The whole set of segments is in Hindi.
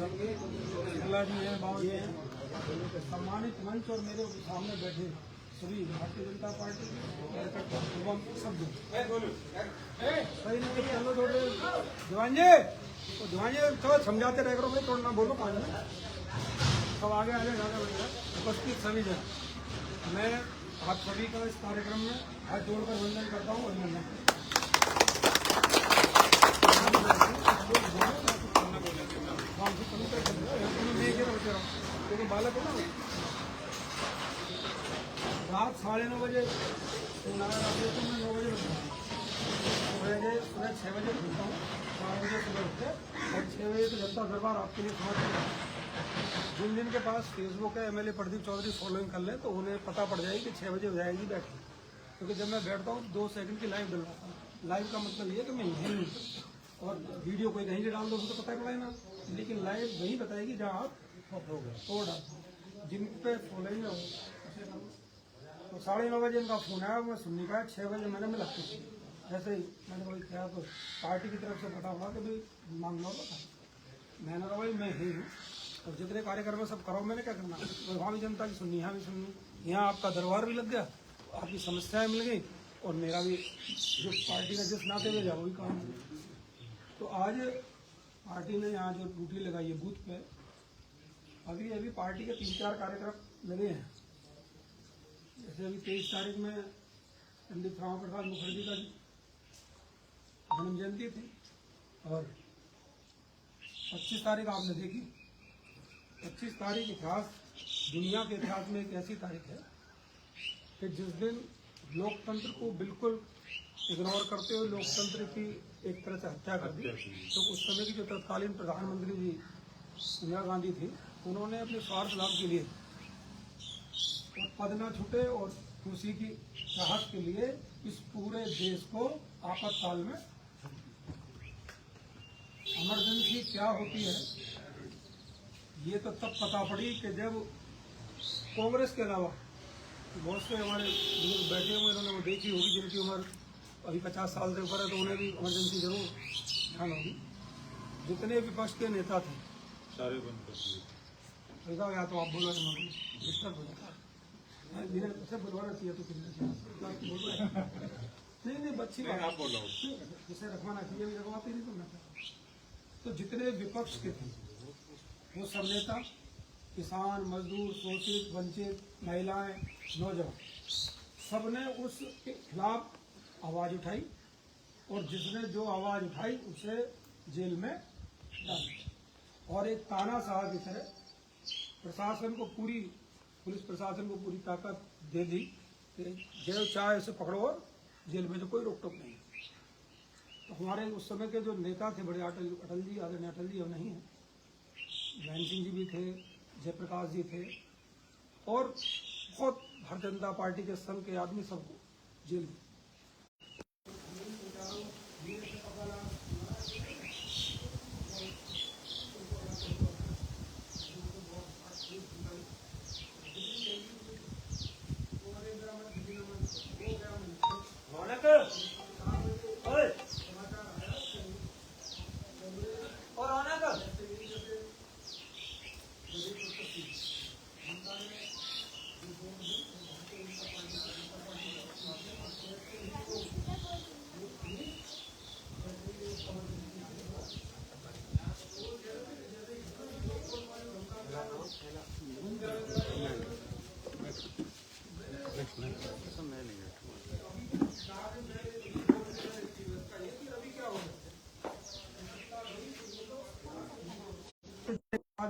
जिला जी हैं, बाबू जी हैं, सम्मानित मंच और मेरे सामने बैठे सभी भारतीय जनता पार्टी एवं सब सही नहीं चलो थोड़े जवान जी थोड़ा समझाते रह करो भाई, थोड़ा ना बोलो 5 मिनट सब आगे आगे ज़्यादा बढ़िया उपस्थित सभी जन, मैं आप सभी का इस कार्यक्रम में हाथ जोड़कर वंदन करता हूँ। अभिनंदन क्योंकि बालक हो ना, रात 9:30 बजे मैं 9 बजे सुबह 6 बजे उठता हूँ, 4 बजे सुबह उठते और 6 बजे तो जनता दरबार आपके लिए समझ। जिन जिन के पास फेसबुक है MLA प्रदीप चौधरी फॉलोइंग कर ले तो उन्हें पता पड़ जाएगी कि 6 बजे हो जाएगी बैठक, क्योंकि जब मैं बैठता हूँ 2 सेकंड की लाइव डलवाता हूँ। लाइव का मतलब ये कि मैं यहीं हूँ और वीडियो कोई कहीं से डाल दो तो पता पड़े ना, लेकिन लाइव वही बताएगी जहाँ आप तो डाल जिन पे फॉलोइंग है। तो 9:30 बजे इनका फोन आया, मैं सुन नहीं पाया। 6 बजे मैंने मिला ऐसे ही मैंने भाई क्या तो पार्टी की तरफ से पता हुआ कि भाई मामला होगा। मैंने कहा भाई मैं ही हूँ और जितने कार्यक्रम सब करो, मैंने क्या करना, वहाँ भी जनता की सुननी, यहाँ भी सुननी, यहाँ आपका दरबार भी लग गया, आपकी समस्याएं मिल गई और मेरा भी जो पार्टी का जिस नाते में जाओ वही काम। तो आज पार्टी ने यहाँ जो ड्यूटी लगाई है बूथ पे, अभी पार्टी के 3-4 कार्यक्रम लगे हैं। जैसे अभी 23 तारीख में पंडित राम प्रसाद मुखर्जी का जन्म जयंती थी और 25 तारीख आपने देखी। 25 तारीख इतिहास, दुनिया के इतिहास में एक ऐसी तारीख है कि जिस दिन लोकतंत्र को बिल्कुल इग्नोर करते हुए लोकतंत्र की एक तरह से हत्या कर दी। तो उस समय की जो तत्कालीन प्रधानमंत्री जी इंदिरा गांधी थी, उन्होंने अपने स्वार्थ लाभ के लिए और पद न छूटे और खुशी की चाहत के लिए इस पूरे देश को आपातकाल में, इमरजेंसी क्या होती है ये तो तब पता पड़ी कि जब कांग्रेस के अलावा बहुत से हमारे बुजुर्ग बैठे हुए, उन्होंने वो देखी होगी जिनकी उम्र अभी 50 साल से ऊपर है, तो उन्हें भी इमरजेंसी जरूर ध्यान होगी। जितने विपक्ष के नेता थे सारे बंद कर दिए। या तो आप बोलो डिस्टर्ब हो जाता है, बुलवाना चाहिए तो नहीं बच्ची आप बोलो, जिसे रखवाना चाहिए भी रखवाते नहीं तो। तो जितने विपक्ष के थे वो सब नेता, किसान, मजदूर, शोषित, वंचित, महिलाएं, नौजवान, सबने उसके खिलाफ आवाज उठाई और जिसने जो आवाज उठाई उसे जेल में डाल दिया। और एक तानाशाह की तरह प्रशासन को पुलिस प्रशासन को पूरी ताकत दे दी कि जो चाहे उसे पकड़ो और जेल में, जो कोई रोक टोक नहीं। तो हमारे उस समय के जो नेता थे बड़े, अटल जी, आदरणीय अटल जी अब नहीं है, जयंत सिंह जी भी थे, जयप्रकाश जी थे और बहुत भारतीय जनता पार्टी के संघ के आदमी सबको जेल में।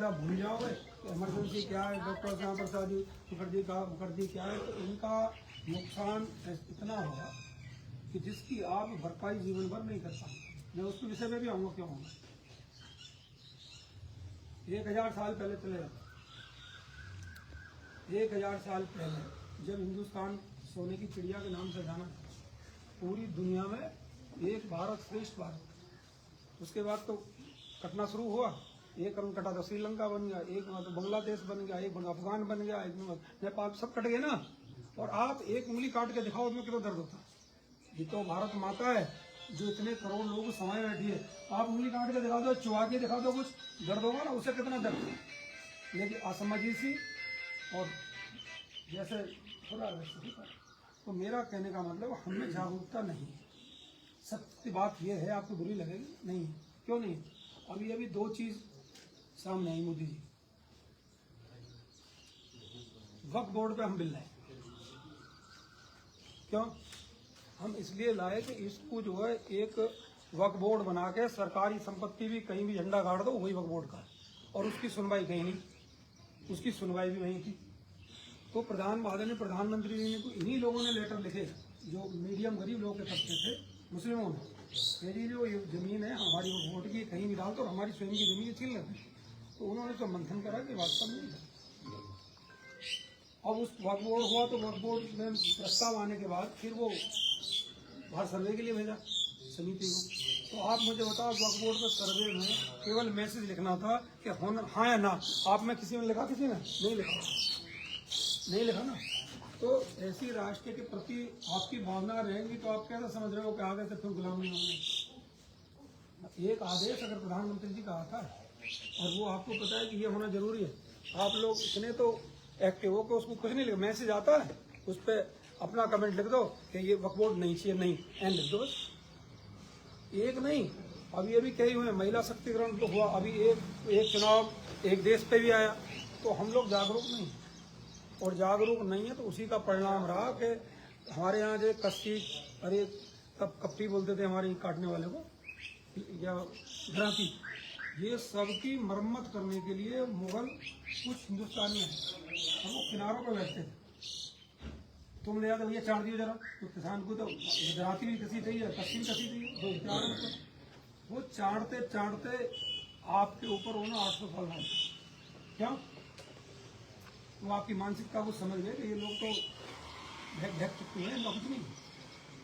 भूल जाओगे तो इमरजेंसी क्या है, डॉक्टर श्याम प्रसाद मुखर्जी क्या है, तो इनका नुकसान इतना होगा कि जिसकी आप भरपाई जीवन भर नहीं कर पाएंगे। मैं उसके विषय में भी आऊंगा, क्यों आऊंगा। 1000 साल पहले चले जाता, 1000 साल पहले जब हिंदुस्तान सोने की चिड़िया के नाम से जाना, पूरी दुनिया में एक भारत श्रेष्ठ भारत, उसके बाद तो कटना शुरू हुआ। एक रंग कटा तो श्रीलंका बन गया, एक तो बांग्लादेश बन गया, एक अफगान बन गया, एक नेपाल, सब कट गए ना। और आप एक उंगली काट के दिखाओ उसमें कितना दर्द होता है। ये तो भारत माता है, जो इतने करोड़ लोग समय बैठी है, आप उंगली काट के दिखा दो, चुहा के दिखा दो, कुछ दर्द होगा ना, उसे कितना दर्द है। लेकिन असमझी सी और जैसे थोड़ा तो मेरा कहने का मतलब हमें जागरूकता नहीं है। सत्य बात यह है, आपको बुरी लगेगी नहीं है। क्यों नहीं? अभी दो चीज सामने आई मोदी जी, वक्फ बोर्ड पे हम बिल लाए। क्यों हम इसलिए लाए कि इसको जो है एक वक्फ बोर्ड बना के सरकारी संपत्ति भी कहीं भी झंडा गाड़ दो वही वक्फ बोर्ड का, और उसकी सुनवाई कहीं नहीं, उसकी सुनवाई भी वहीं थी। तो प्रधानमंत्री जी ने इन्हीं लोगों ने लेटर लिखे जो मीडियम गरीब लोग के तबके थे, मुस्लिमों ने, मेरी जो ये जमीन है हमारी वक्फ बोर्ड की कहीं भी डाल दो, हमारी स्वयं की जमीन छीन लेते। तो उन्होंने तो मंथन करा कि वास्तव में अब उस वक्फ बोर्ड हुआ, तो वक्फ बोर्ड में प्रस्ताव आने के बाद फिर वो बाहर सर्वे के लिए भेजा समिति को। तो आप मुझे बताओ, वक्फ बोर्ड के सर्वे में केवल मैसेज लिखना था कि हाँ या ना, आप में किसी ने लिखा, किसी ने नहीं लिखा ना। तो ऐसी राष्ट्र के प्रति आपकी भावना रहेगी तो आप कैसे समझ रहे हो कि आगे से फिर गुलामी होंगे। एक आदेश अगर प्रधानमंत्री जी का आता है और वो आपको पता है कि ये होना जरूरी है, आप लोग इतने तो एक्टिव हो कि उसको कुछ नहीं लिखो, मैसेज आता है उस पर अपना कमेंट लिख दो कि ये वक्फ बोर्ड नहीं चाहिए, नहीं एंड लिख दो बस। एक नहीं, अभी कई हुए, महिला शक्तिकरण तो हुआ, अभी एक चुनाव एक देश पे भी आया। तो हम लोग जागरूक नहीं, और जागरूक नहीं है तो उसी का परिणाम रहा कि हमारे यहाँ जो कस्सी, अरे कप्पी बोलते थे हमारे काटने वाले को, या ग्रांती, ये सबकी मरम्मत करने के लिए मुगल कुछ हिंदुस्तानी हैं, और वो किनारों पर बैठते थे। तुम ले जाते भैया चाट दियो जरा, तो किसान को तो गुजराती भी कसी थी, कस्सी भी कसी थी, तो वो चाटते चाटते आपके ऊपर होना 800 साल में। क्या वो आपकी मानसिकता को समझ गए कि ये लोग तो ढक चुके हैं, कुछ नहीं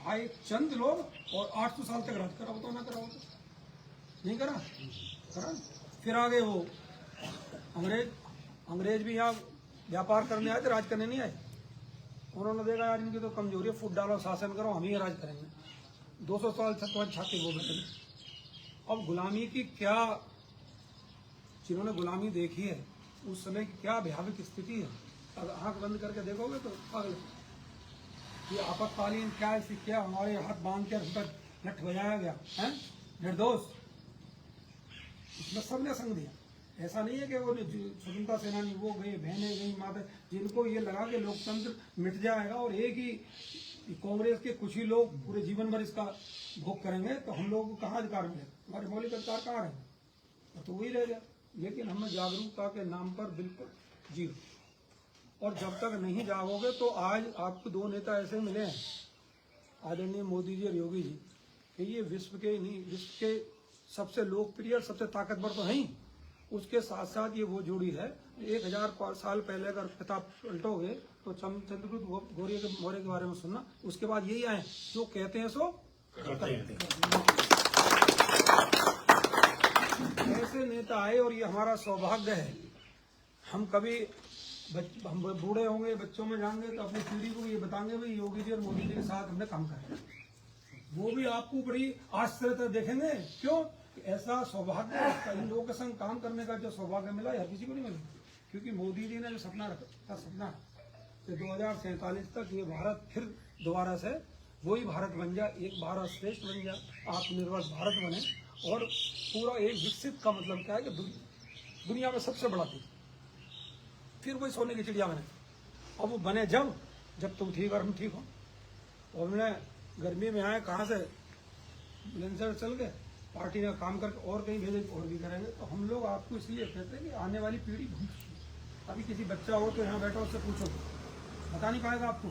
आए चंद लोग, और 800 साल तक राज कराओ तो ना कराओ तो नहीं करा। फिर आगे वो अंग्रेज भी यहाँ व्यापार करने आए थे, राज करने नहीं आए। उन्होंने देखा यार इनकी तो कमजोरी है, फूट डालो, शासन करो, हम ही राज करेंगे। 200 साल तक छाती वो बैठे। अब गुलामी की क्या, जिन्होंने गुलामी देखी है उस समय की क्या भयावह स्थिति है, अगर आंख बंद करके देखोगे तो पागल। ये आपातकालीन क्या ऐसी, क्या हमारे हाथ बांध के लठ बजाया गया है निर्दोष, इसमें सबने संग दिया। ऐसा नहीं है कि वो स्वतंत्रता सेनानी वो गए, बहनें गई, माता, जिनको ये लगा कि लोकतंत्र मिट जाएगा और एक ही कांग्रेस के कुछ ही लोग पूरे जीवन भर इसका भोग करेंगे, तो हम लोगों को कहाँ अधिकार मिलेगा, हमारे मौलिक अधिकार कहाँ रहेंगे, तो वही रह गया। लेकिन हमें जागरूकता के नाम पर बिल्कुल जीरो, और जब तक नहीं जागोगे तो आज आपको दो नेता ऐसे मिले हैं, आदरणीय मोदी जी और योगी जी, कि ये विश्व के नहीं, विश्व के सबसे लोकप्रिय और सबसे ताकतवर तो हैं, उसके साथ साथ ये वो जोड़ी है। 1000 साल पहले अगर किताब पलटोगे तो चंद्रगुप्त मौर्य के बारे में सुनना, उसके बाद यही आए जो कहते हैं सो करते हैं। ऐसे नेता आए, और ये हमारा सौभाग्य है। हम कभी हम बूढ़े होंगे, बच्चों में जाएंगे तो अपनी पीढ़ी को ये बताएंगे भाई योगी जी और मोदी जी के साथ हमने काम करा। वो भी आपको बड़ी आश्चर्य से देखेंगे, क्यों? ऐसा सौभाग्य, इन लोगों के संग काम करने का जो सौभाग्य मिला हर किसी को नहीं मिला। क्योंकि मोदी जी ने जो सपना रखा, सपना कि 2047 तक ये भारत फिर दोबारा से वही भारत बन जाए, एक भारत श्रेष्ठ बन जाए, आत्मनिर्भर भारत बने, और पूरा एक विकसित का मतलब क्या है कि दुनिया में सबसे बड़ा थी, फिर वही सोने की चिड़िया बने। अब वो बने जब तुम ठीक और हम ठीक हो। और हमने गर्मी में आए, कहाँ से बुलंदशहर चल गए, पार्टी ने काम करके और कहीं भेजे, और भी करेंगे। तो हम लोग आपको इसलिए कहते हैं कि आने वाली पीढ़ी भूख, अभी किसी बच्चा हो तो यहाँ बैठो, उससे पूछो, बता नहीं पाएगा आपको।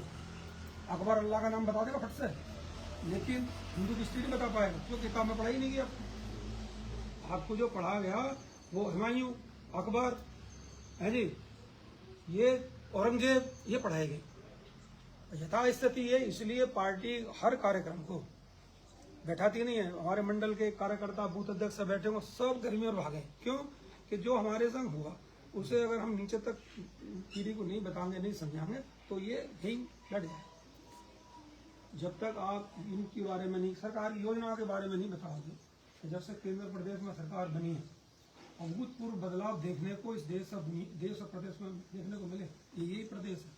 अकबर अल्लाह का नाम बता देगा फट से, लेकिन हिंदू की हिस्ट्री नहीं बता पाएगा, क्यों? किताब में पढ़ाई नहीं की आपको जो पढ़ा गया वो हुमायूं, अकबर है जी, ये औरंगजेब, ये पढ़ाए गए। यथास्थिति है, इसलिए पार्टी हर कार्यक्रम को बैठाती नहीं है। हमारे मंडल के कार्यकर्ता बूथ अध्यक्ष से बैठे होंगे, सब गर्मी और भागे। क्यों? कि जो हमारे संग हुआ उसे अगर हम नीचे तक पीढ़ी को नहीं बताएंगे, नहीं समझाएंगे, तो ये यही लड़ जाए। जब तक आप इनके बारे में नहीं, सरकारी योजनाओं के बारे में नहीं बताओगे, तो जब से केंद्र प्रदेश में सरकार बनी है, अभूतपूर्व बदलाव देखने को इस देश और प्रदेश में देखने को मिले। यही प्रदेश है,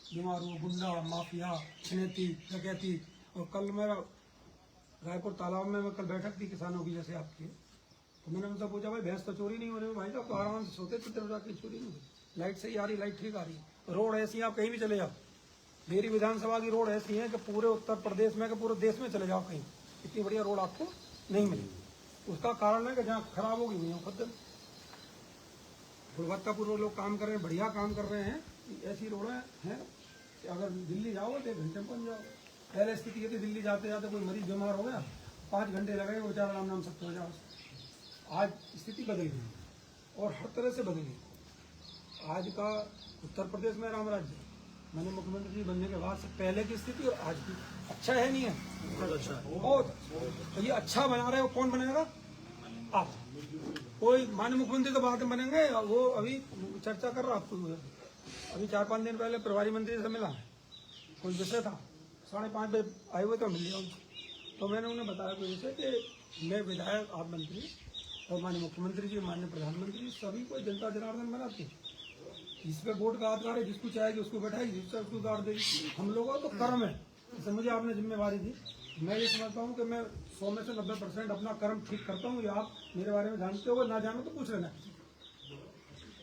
बीमारू, गुंडा, माफिया, छिनैती, डकैती। और कल मेरा रायपुर तालाब में कल बैठक थी किसानों की, जैसे आपकी, तो मैंने उनसे पूछा, भाई भैंस तो चोरी नहीं हो रही भाई साहब, तो आराम से सोते चलते जाके चोरी नहीं हो रही, लाइट सही आ रही, लाइट ठीक आ रही है, रोड ऐसी है, आप कहीं भी चले जाओ। मेरी विधानसभा की रोड ऐसी है कि पूरे उत्तर प्रदेश में, कि पूरे देश में चले जाओ कहीं, इतनी बढ़िया रोड आपको नहीं मिली। उसका कारण है कि जहाँ खराब होगी वहीं खुद गुणवत्तापूर्वक लोग काम कर रहे हैं, बढ़िया काम कर रहे हैं। ऐसी रोडें हैं कि अगर दिल्ली जाओ तो 1 घंटे में पहुंच जाओ। पहले स्थिति ये थी, दिल्ली जाते जाते कोई मरीज बीमार हो गया, 5 घंटे लगे, वो बेचारा राम नाम सकते हो जाओ। आज स्थिति बदल गई और हर तरह से बदल गई। आज का उत्तर प्रदेश में राम राज्य, मैंने मुख्यमंत्री जी बनने के बाद से पहले की स्थिति और आज की, अच्छा है नहीं है? बहुत अच्छा, बहुत। तो ये अच्छा बना रहे हो, कौन बनाएगा? आप। कोई माननीय मुख्यमंत्री तो बाद में बनेंगे, वो अभी चर्चा कर रहा आपको। अभी 4-5 दिन पहले प्रभारी मंत्री से मिला, कोई विषय था, 5:30 बजे आए हुए तो मिल लिया उनसे। तो मैंने उन्हें बताया कोई विषय कि मैं विधायक, आप मंत्री, और माननीय मुख्यमंत्री जी, माननीय प्रधानमंत्री, सभी को जनता जनार्दन बनाती है। इस पे वोट का अधिकार है, जिसको चाहेगी उसको बैठाएगी, जिसको उसको गाड़ देगी। हम लोगों का तो कर्म है, जैसे मुझे आपने जिम्मेवारी दी, मैं ये समझता हूँ कि मैं 100 में से 90% अपना कर्म ठीक करता हूँ। ये आप मेरे बारे में जानते हो, ना जानो तो पूछ लेना।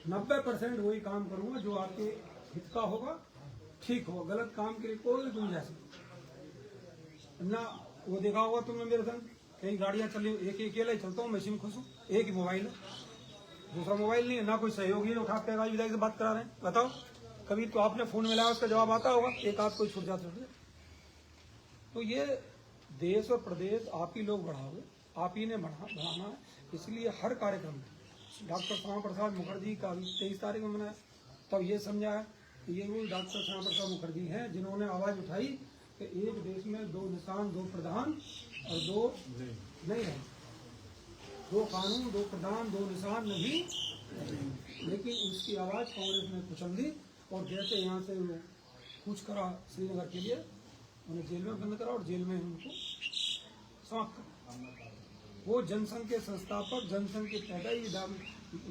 90% वही काम करूंगा जो आपके हित का होगा, ठीक होगा। गलत काम के लिए कोई गुंजाइश नहीं। ना वो देखा होगा तुमने मेरे संग, कई गाड़ियां चली, एक ही अकेला ही चलता हूँ, मैं इसी में खुश हूँ, एक ही मोबाइल है, दूसरा मोबाइल नहीं है, ना कोई सहयोगी है उठा के विधायक से बात करा रहे हैं। बताओ, कभी तो आपने फोन मिलाया, उसका जवाब आता होगा, एक आध कोई छूट जाता है। तो ये देश और प्रदेश आप ही लोग बढ़ाओगे, आप ही ने बढ़ाना है। इसलिए हर कार्यक्रम में डॉक्टर श्यामा प्रसाद मुखर्जी का 23 तारीख में मनाया, तब ये समझा है कि ये वो डॉक्टर श्यामा प्रसाद मुखर्जी हैं जिन्होंने आवाज उठाई कि एक देश में 2 निशान, 2 प्रधान और 2 नहीं रहे, 2 कानून, 2 प्रधान, 2 निशान नहीं। लेकिन उसकी आवाज कांग्रेस ने कुचल दी और जैसे यहाँ से वो कूच करा श्रीनगर के लिए, उन्हें जेल में बंद करा और जेल में उनको समाप्त करा। वो जनसंघ के संस्थापक, जनसंघ के पैदाई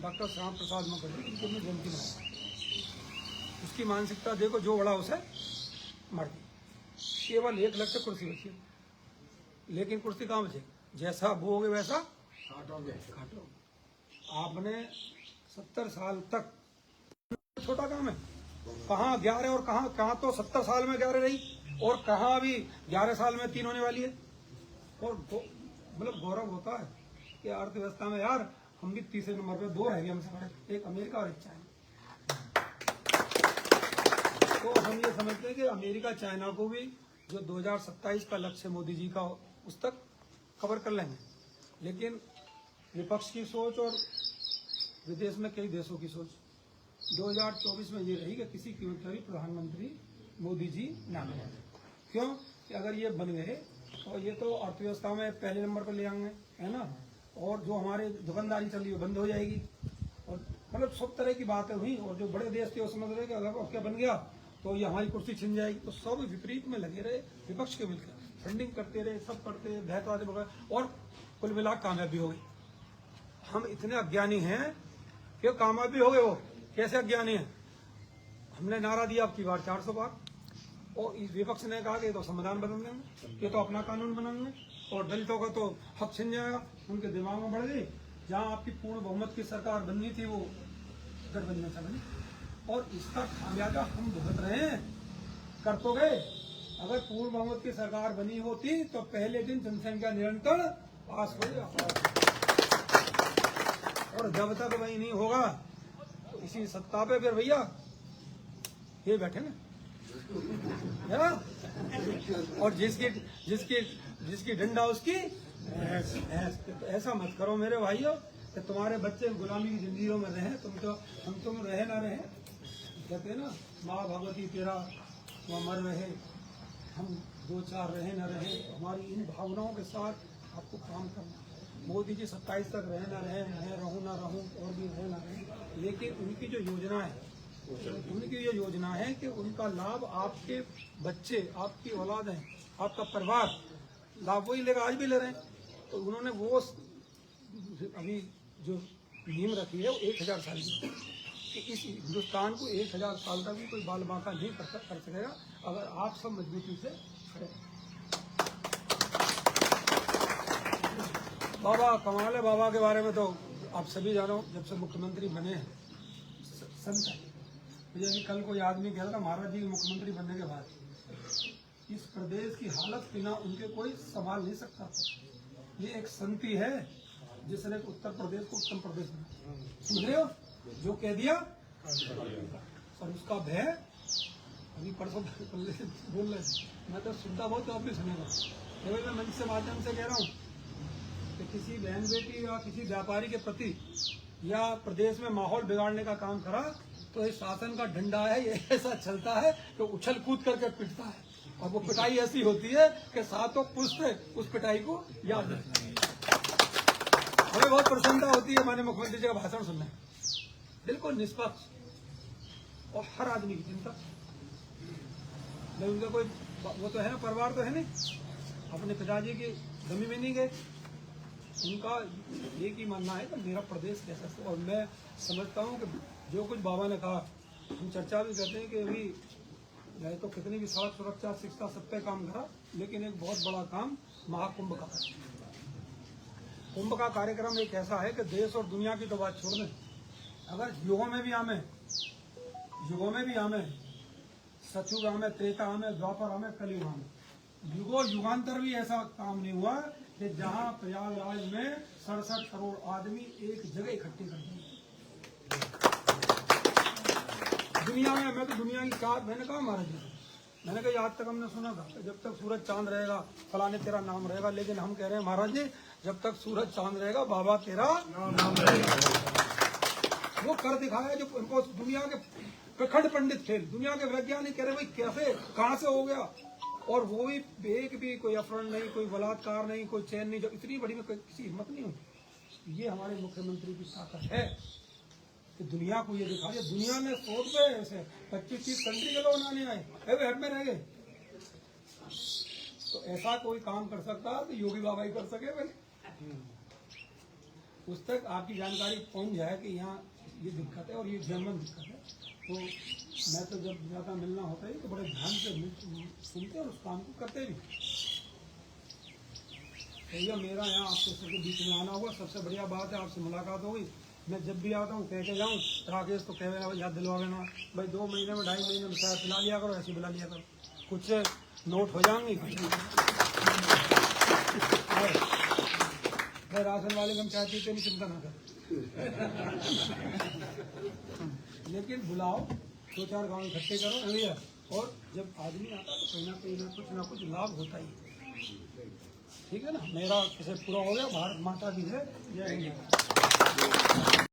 डॉक्टर श्यामा प्रसाद मुखर्जी, उनको मैं जयंती मनाया। उसकी मानसिकता देखो, जो बड़ा उसे मर गई। केवल 1 लक्ष्य कुर्सी बची, लेकिन कुर्सी कहाँ बचेगी? जैसा बोओगे वैसा काटोगे। आपने 70 साल तक, छोटा काम है, कहाँ 11 और कहाँ तो 70 साल में 11 रही, और कहाँ अभी 11 साल में 3 होने वाली है। और मतलब गौरव होता है कि अर्थव्यवस्था में यार हम भी तीसरे नंबर पे, 2 रह गए हमसे बड़े, एक अमेरिका और एक चाइना। तो हम ये समझते हैं कि अमेरिका चाइना को भी जो 2027 का लक्ष्य मोदी जी का, उस तक कवर कर लेंगे। लेकिन विपक्ष की सोच और विदेश में कई देशों की सोच 2024 में ये रही कि किसी कीमत पर भी प्रधानमंत्री मोदी जी ना बने। क्यों? कि अगर ये बन गए तो ये तो अर्थव्यवस्था में पहले नंबर पर ले आएंगे, है ना, और जो हमारे दुकानदारी चल रही है बंद हो जाएगी, और मतलब सब तरह की बातें हुई। और जो बड़े देश थे वो समझ रहे कि अगर क्या बन गया तो ये हमारी कुर्सी छिन जाएगी। तो सब विपरीत में लगे रहे, विपक्ष के मिलकर फंडिंग करते रहे, सब करते रहे, भैंसवादे वगैरह, और कुल मिला कामयाबी हो गई। हम इतने अज्ञानी हैं कि कामयाबी हो गए। वो कैसे अज्ञानी हैं? हमने नारा दिया अब की बार 400 बार, और इस विपक्ष ने कहा कि ये तो संविधान बदल देंगे, ये तो अपना कानून बनाएंगे, और दलितों का तो हक छिन जाएगा। उनके दिमाग में बढ़ गई, जहां आपकी पूर्ण बहुमत की सरकार बननी थी वो गठबंधन से बनी, और इसका खामियाजा हम भुगत रहे हैं। कर तो गए, अगर पूर्ण बहुमत की सरकार बनी होती तो पहले दिन जनसंख्या नियंत्रण पास हो गया, और जब तक वही नहीं होगा तो इसी सत्ता पे फिर भैया ये बैठे ना, और जिसकी डंडा उसकी भैंस। तो ऐसा मत करो मेरे भाइयों कि तुम्हारे बच्चे गुलामी की जिंदगियों में रहे, तुम रहे ना रहे। कहते हैं ना, माँ भगवती तेरा वह मर रहे, हम 2-4 रहे न रहे। हमारी इन भावनाओं के साथ आपको काम करना। मोदी जी 27 तक रहे ना रहे, मैं रहूं ना रहूं, और भी रहे ना रहे, लेकिन उनकी जो योजना है, उनकी ये योजना है कि उनका लाभ आपके बच्चे, आपकी औलाद है, आपका परिवार लाभ वही लेगा, आज भी ले रहे हैं। तो उन्होंने वो अभी जो नींव रखी है वो 1000 साल की, कि इस हिंदुस्तान को 1000 साल तक भी कोई बाल बांका नहीं कर सकेगा अगर आप सब मजबूती से खड़े। बाबा कमाल है, बाबा के बारे में तो आप सभी जानो, जब से मुख्यमंत्री बने हैं संत है। मुझे कल कोई आदमी कह रहा था महाराज जी मुख्यमंत्री बनने के बाद इस प्रदेश की हालत बिना उनके कोई संभाल नहीं सकता। ये एक संति है जिसने उत्तर प्रदेश को उत्तम प्रदेश बना। सुन रहे हो जो कह दिया और उसका भय अभी परसों बोल रहे थे, मैं तो सुनता बहुत तो आप भी सुनेगा। केवल मैं मंच से माध्यम से कह रहा हूँ कि किसी बहन बेटी या किसी व्यापारी के प्रति या प्रदेश में माहौल बिगाड़ने का काम करा तो ये शासन का डंडा है, ये ऐसा चलता है कि उछल कूद करके पिटता है और वो पिटाई ऐसी होती है कि सातों पुश्त उस पिटाई को याद रखते हैं। हमें बहुत प्रसन्नता होती है माननीय मुख्यमंत्री जी का भाषण सुनने, बिल्कुल निष्पक्ष और हर आदमी की चिंता। उनका कोई वो तो है ना, परिवार तो है नहीं, अपने पिताजी की जमीन में नहीं गए। उनका एक ही मानना है कि मेरा प्रदेश कैसा है। और मैं समझता हूँ कि जो कुछ बाबा ने कहा, हम चर्चा भी करते हैं कि अभी चाहे तो कितनी भी सड़क सुरक्षा शिक्षा सब पे काम करा, लेकिन एक बहुत बड़ा काम महाकुंभ का। कुंभ का कार्यक्रम एक ऐसा है कि देश और दुनिया की तो बात छोड़ दें, अगर युगों में भी आमे सतयुग आमे, त्रेता आमे, द्वापर आमे, कलयुग आमे, युगांतर भी ऐसा काम नहीं हुआ कि जहां प्रयागराज में 67 करोड़ आदमी एक जगह इकट्ठे कर दिए दुनिया में। मैं तो दुनिया की चार, मैंने कहा महाराज जी, मैंने कहा आज तक हमने सुना था जब तक सूरज चांद रहेगा फलाने तेरा नाम रहेगा, लेकिन हम कह रहे हैं महाराज जी जब तक सूरज चांद रहेगा बाबा तेरा नाम रहेगा। वो कर दिखाया जो उनको दुनिया के प्रखंड पंडित थे, दुनिया के वैज्ञानिक कह रहे भाई कैसे कहाँ से हो गया, और वो भी एक भी कोई अपहरण नहीं, कोई बलात्कार नहीं, कोई चैन नहीं, जो इतनी बड़ी में किसी हिम्मत नहीं होती। ये हमारे मुख्यमंत्री की ताकत है कि दुनिया को ये दिखा दिया। दुनिया ने सोच पे ऐसे 25-30 कंट्री के लोग आने आए, हेड में रह गए। तो ऐसा कोई काम कर सकता तो योगी बाबा ही कर सके भाई। उस तक आपकी जानकारी पहुंच जाए कि यहाँ ये दिक्कत है और ये जर्मन दिक्कत है, तो मैं तो जब ज्यादा मिलना होता है तो बड़े ध्यान से सुनते और उस काम को करते भी। भैया मेरा यहाँ आपके सबके बीच में आना हुआ, सबसे बढ़िया बात है आपसे मुलाकात हो गई। मैं जब भी आता हूँ कह के जाऊँ, राकेश तो कह देना याद दिलवा देना भाई, 2 महीने में 2.5 महीने में शायद पिला लिया करो, ऐसे बुला लिया करो, कुछ नोट हो जाएंगे कुछ राशन वाले हम चाय पीते नहीं, चिंता ना कर लेकिन बुलाओ, 2-4 गाँव इकट्ठे करो भैया, और जब आदमी आता तो कहीं ना कुछ लाभ होता ही। ठीक है ना, मेरा किसे पूरा हो गया। भारत माता की जय, जय हिंद।